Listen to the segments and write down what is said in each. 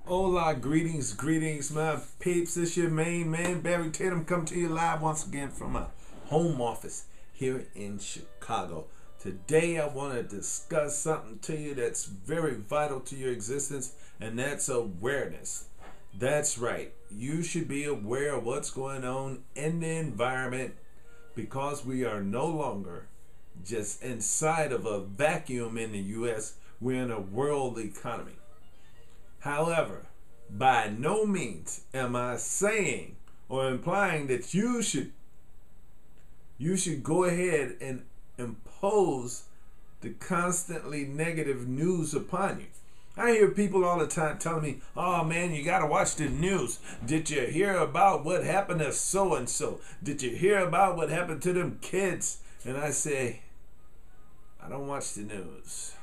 Hola, greetings, my peeps. This your main man, Barry Tatum, come to you live once again from my home office here in Chicago. Today, I want to discuss something to you that's very vital to your existence, and that's awareness. That's right. You should be aware of what's going on in the environment because we are no longer just inside of a vacuum in the U.S. We're in a world economy. However, by no means am I saying or implying that you should go ahead and impose the constantly negative news upon you. I hear people all the time telling me, "Oh man, you got to watch the news. Did you hear about what happened to so and so? Did you hear about what happened to them kids?" And I say, "I don't watch the news."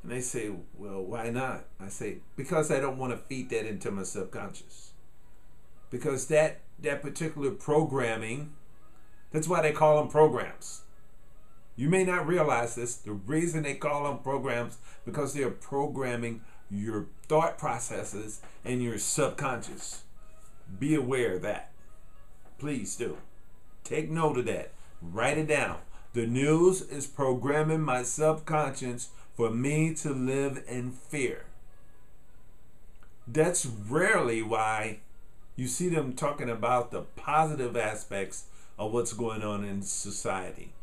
And they say, "Well, why not?" I say, because I don't want to feed that into my subconscious. Because that particular programming, that's why they call them programs. You may not realize this. The reason they call them programs, because they're programming your thought processes and your subconscious. Be aware of that. Please do. Take note of that. Write it down. The news is programming my subconscious for me to live in fear. That's rarely why you see them talking about the positive aspects of what's going on in society.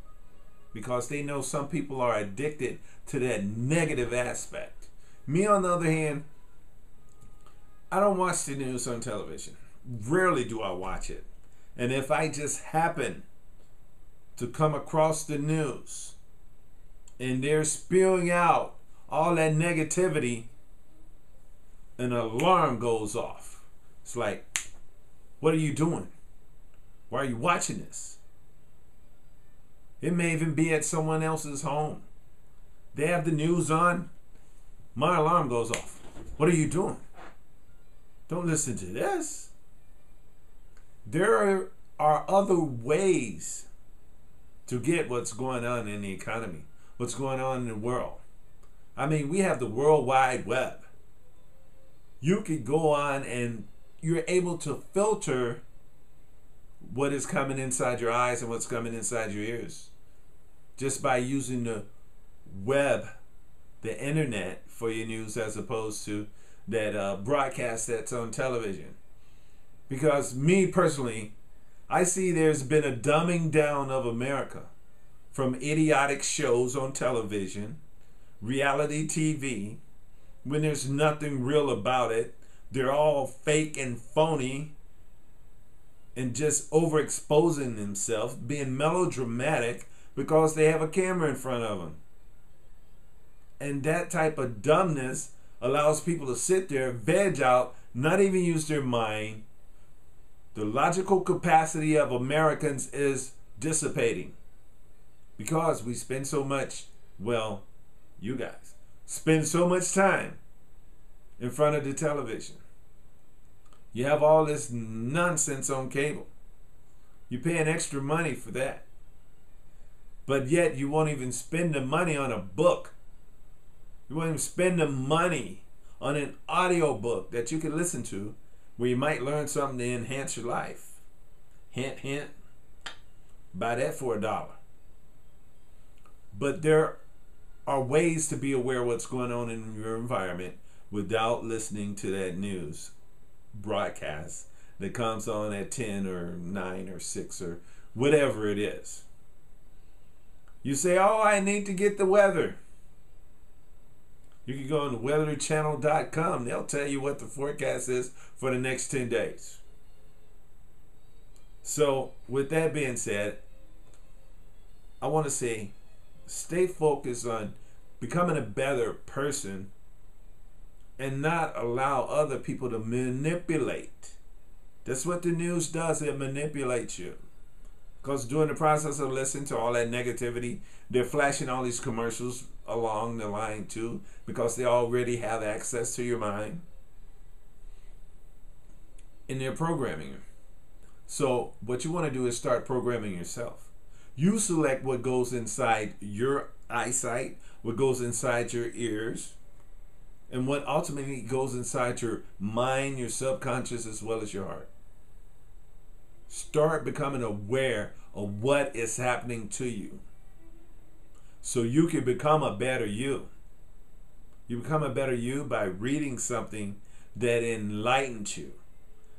Because they know some people are addicted to that negative aspect. Me, on the other hand, I don't watch the news on television. Rarely do I watch it. And if I just happen to come across the news and they're spewing out all that negativity, an alarm goes off. It's like, what are you doing? Why are you watching this? It may even be at someone else's home. They have the news on. My alarm goes off. What are you doing? Don't listen to this. There are other ways to get what's going on in the economy, what's going on in the world. I mean, we have the World Wide Web. You could go on and you're able to filter what is coming inside your eyes and what's coming inside your ears just by using the web, the internet, for your news, as opposed to that broadcast that's on television. Because me personally, I see there's been a dumbing down of America from idiotic shows on television, reality TV, when there's nothing real about it. They're all fake and phony and just overexposing themselves, being melodramatic because they have a camera in front of them. And that type of dumbness allows people to sit there, veg out, not even use their mind. The logical capacity of Americans is dissipating because we spend so much, well, you guys spend so much time in front of the television. You have all this nonsense on cable. You're paying extra money for that. But yet you won't even spend the money on a book. You won't even spend the money on an audio book that you can listen to where you might learn something to enhance your life. Hint, hint. Buy that for $1. But there are ways to be aware of what's going on in your environment without listening to that news broadcast that comes on at 10 or 9 or 6 or whatever it is. You say, "Oh, I need to get the weather." You can go on to weatherchannel.com. They'll tell you what the forecast is for the next 10 days. So with that being said, I want to say, stay focused on becoming a better person and not allow other people to manipulate. That's what the news does. It manipulates you. Because during the process of listening to all that negativity, they're flashing all these commercials along the line too, because they already have access to your mind. And they're programming you. So what you want to do is start programming yourself. You select what goes inside your eyesight, what goes inside your ears, and what ultimately goes inside your mind, your subconscious, as well as your heart. Start becoming aware of what is happening to you so you can become a better you. You become a better you by reading something that enlightens you,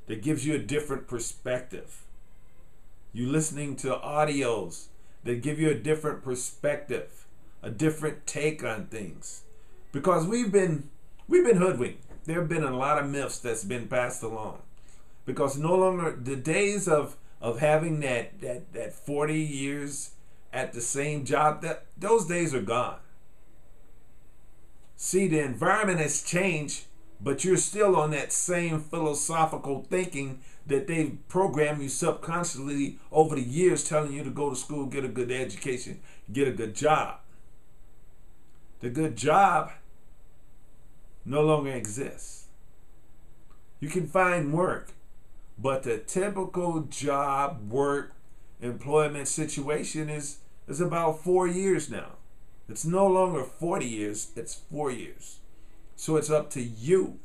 that gives you a different perspective. You listening to audios that give you a different perspective, a different take on things. Because we've been hoodwinked. There have been a lot of myths that's been passed along. Because no longer the days of having that 40 years at the same job, those days are gone. See, the environment has changed, but you're still on that same philosophical thinking that they've programmed you subconsciously over the years, telling you to go to school, get a good education, get a good job. The good job no longer exists. You can find work, but the typical job, work, employment situation is about 4 years now. It's no longer 40 years, it's 4 years. So it's up to you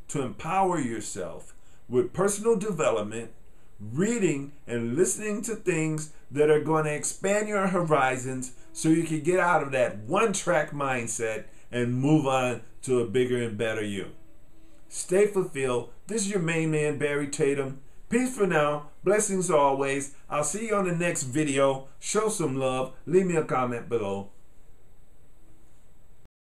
to empower yourself with personal development, reading and listening to things that are going to expand your horizons so you can get out of that one-track mindset and move on to a bigger and better you. Stay fulfilled. This is your main man, Barry Tatum. Peace for now. Blessings always. I'll see you on the next video. Show some love. Leave me a comment below.